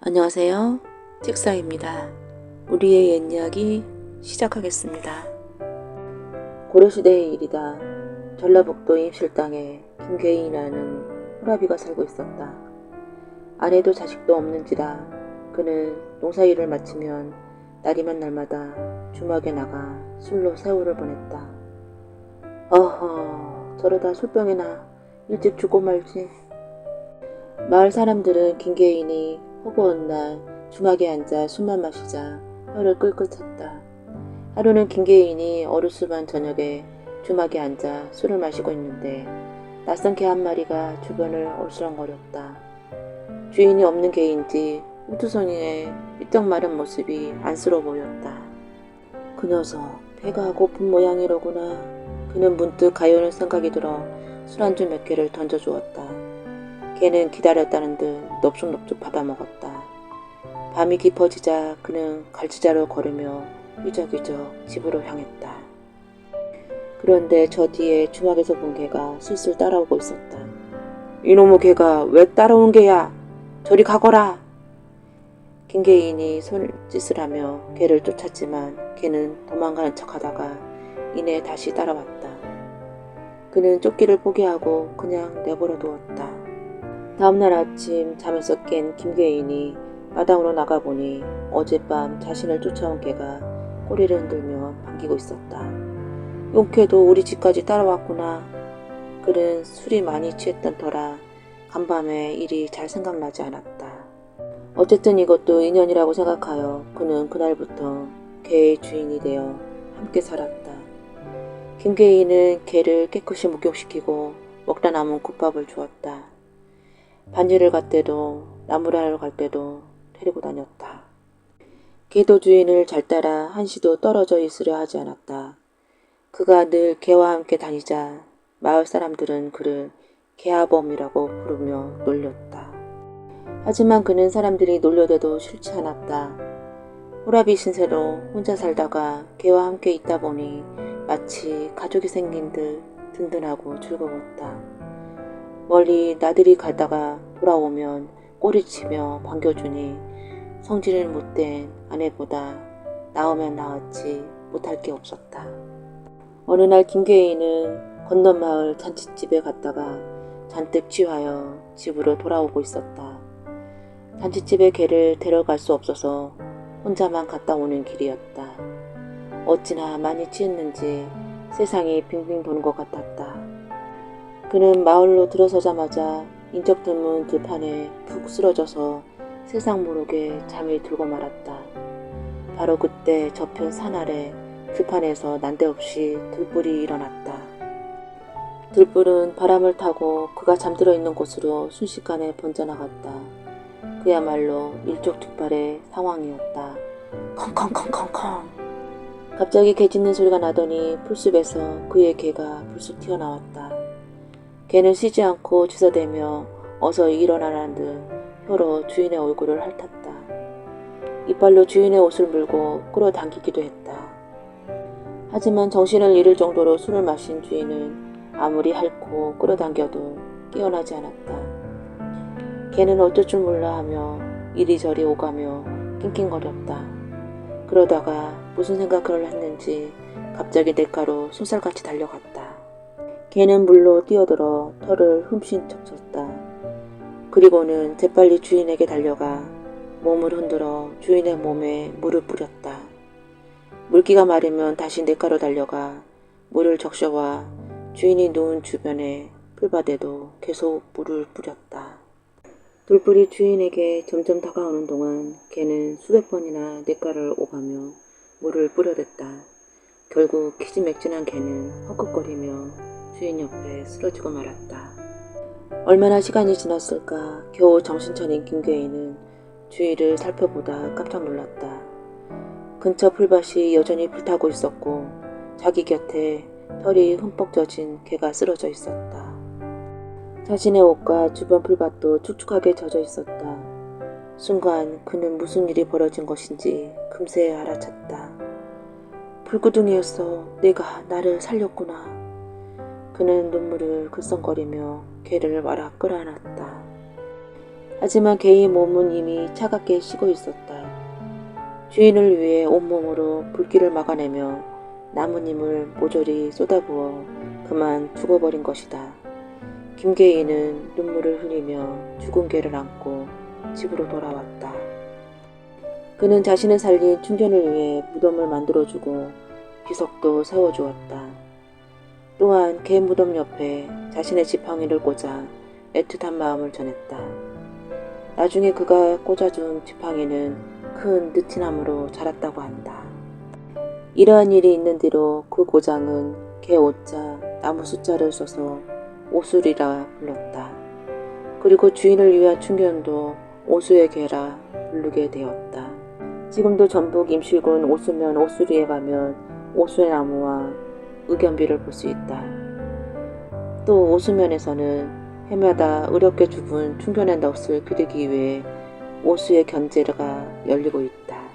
안녕하세요. 책사입니다. 우리의 옛 이야기 시작하겠습니다. 고려시대의 일이다. 전라북도 임실당에 김계인이라는 호라비가 살고 있었다. 아내도 자식도 없는지라 그는 농사일을 마치면 날이면 날마다 주막에 나가 술로 세월을 보냈다. 어허, 저러다 술병이나 일찍 죽고 말지. 마을 사람들은 김계인이 허구한 날 주막에 앉아 술만 마시자 혀를 끌끌 찼다. 하루는 김계인이 어르수반 저녁에 주막에 앉아 술을 마시고 있는데 낯선 개 한 마리가 주변을 얼스렁거렸다. 주인이 없는 개인지 홈투성이의 삐쩍 마른 모습이 안쓰러워 보였다. 그 녀석 배가 고픈 모양이로구나. 그는 문득 가엾은 생각이 들어 술안주 몇 개를 던져주었다. 개는 기다렸다는 듯 넙죽넙죽 받아먹었다. 밤이 깊어지자 그는 갈치자로 걸으며 휘적휘적 집으로 향했다. 그런데 저 뒤에 주막에서 본 개가 슬슬 따라오고 있었다. 이놈의 개가 왜 따라온 개야? 저리 가거라! 김계인이 손짓을 하며 개를 쫓았지만 개는 도망가는 척하다가 이내 다시 따라왔다. 그는 쫓기를 포기하고 그냥 내버려 두었다. 다음날 아침 잠에서 깬 김계인이 마당으로 나가보니 어젯밤 자신을 쫓아온 개가 꼬리를 흔들며 반기고 있었다. 용케도 우리 집까지 따라왔구나. 그는 술이 많이 취했던 터라 간밤에 일이 잘 생각나지 않았다. 어쨌든 이것도 인연이라고 생각하여 그는 그날부터 개의 주인이 되어 함께 살았다. 김계인은 개를 깨끗이 목욕시키고 먹다 남은 국밥을 주었다. 반일을 갈 때도 나무를 하러 갈 때도 데리고 다녔다. 개도 주인을 잘 따라 한시도 떨어져 있으려 하지 않았다. 그가 늘 개와 함께 다니자 마을 사람들은 그를 개아범이라고 부르며 놀렸다. 하지만 그는 사람들이 놀려대도 싫지 않았다. 호라비 신세로 혼자 살다가 개와 함께 있다 보니 마치 가족이 생긴 듯 든든하고 즐거웠다. 멀리 나들이 가다가 돌아오면 꼬리치며 반겨주니 성질을 못된 아내보다 낳으면 낳았지 못할 게 없었다. 어느 날 김계인은 건넌 마을 잔칫집에 갔다가 잔뜩 취하여 집으로 돌아오고 있었다. 잔칫집에 개를 데려갈 수 없어서 혼자만 갔다 오는 길이었다. 어찌나 많이 취했는지 세상이 빙빙 도는 것 같았다. 그는 마을로 들어서자마자 인적 드문 들판에 푹 쓰러져서 세상 모르게 잠이 들고 말았다. 바로 그때 저편 산 아래 들판에서 난데없이 들불이 일어났다. 들불은 바람을 타고 그가 잠들어 있는 곳으로 순식간에 번져나갔다. 그야말로 일촉즉발의 상황이었다. 컹컹컹컹컹. 갑자기 개 짖는 소리가 나더니 풀숲에서 그의 개가 불쑥 튀어나왔다. 개는 쉬지 않고 주저대며 어서 일어나라는 듯 혀로 주인의 얼굴을 핥았다. 이빨로 주인의 옷을 물고 끌어당기기도 했다. 하지만 정신을 잃을 정도로 술을 마신 주인은 아무리 핥고 끌어당겨도 깨어나지 않았다. 개는 어쩔 줄 몰라 하며 이리저리 오가며 낑낑거렸다. 그러다가 무슨 생각을 했는지 갑자기 냇가로 쏜살같이 달려갔다. 개는 물로 뛰어들어 털을 흠씬 척쳤다. 그리고는 재빨리 주인에게 달려가 몸을 흔들어 주인의 몸에 물을 뿌렸다. 물기가 마르면 다시 냇가로 달려가 물을 적셔와 주인이 누운 주변에 풀밭에도 계속 물을 뿌렸다. 돌불이 주인에게 점점 다가오는 동안 개는 수백 번이나 냇가를 오가며 물을 뿌려댔다. 결국 기진맥진한 개는 헉헉거리며 주인 옆에 쓰러지고 말았다. 얼마나 시간이 지났을까 겨우 정신 차린 김계인은 주위를 살펴보다 깜짝 놀랐다. 근처 풀밭이 여전히 불타고 있었고 자기 곁에 털이 흠뻑 젖은 개가 쓰러져 있었다. 자신의 옷과 주변 풀밭도 축축하게 젖어 있었다. 순간 그는 무슨 일이 벌어진 것인지 금세 알아챘다. 불구덩이에서 내가 나를 살렸구나. 그는 눈물을 글썽거리며 개를 와락 끌어안았다. 하지만 개의 몸은 이미 차갑게 식어 있었다. 주인을 위해 온몸으로 불길을 막아내며 나뭇잎을 모조리 쏟아부어 그만 죽어버린 것이다. 김계인은 눈물을 흘리며 죽은 개를 안고 집으로 돌아왔다. 그는 자신을 살린 충견을 위해 무덤을 만들어주고 비석도 세워주었다. 또한 개 무덤 옆에 자신의 지팡이를 꽂아 애틋한 마음을 전했다. 나중에 그가 꽂아준 지팡이는 큰 느티나무로 자랐다고 한다. 이러한 일이 있는 뒤로 그 고장은 개 오자 나무 숫자를 써서 오술이라 불렀다. 그리고 주인을 위한 충견도 오수의 개라 부르게 되었다. 지금도 전북 임실군 오수면 오수리에 가면 오수의 나무와 의견비를 볼 수 있다. 또 오수면에서는 해마다 의롭게 죽은 충견의 넋을 기리기 위해 오수의 견제가 열리고 있다.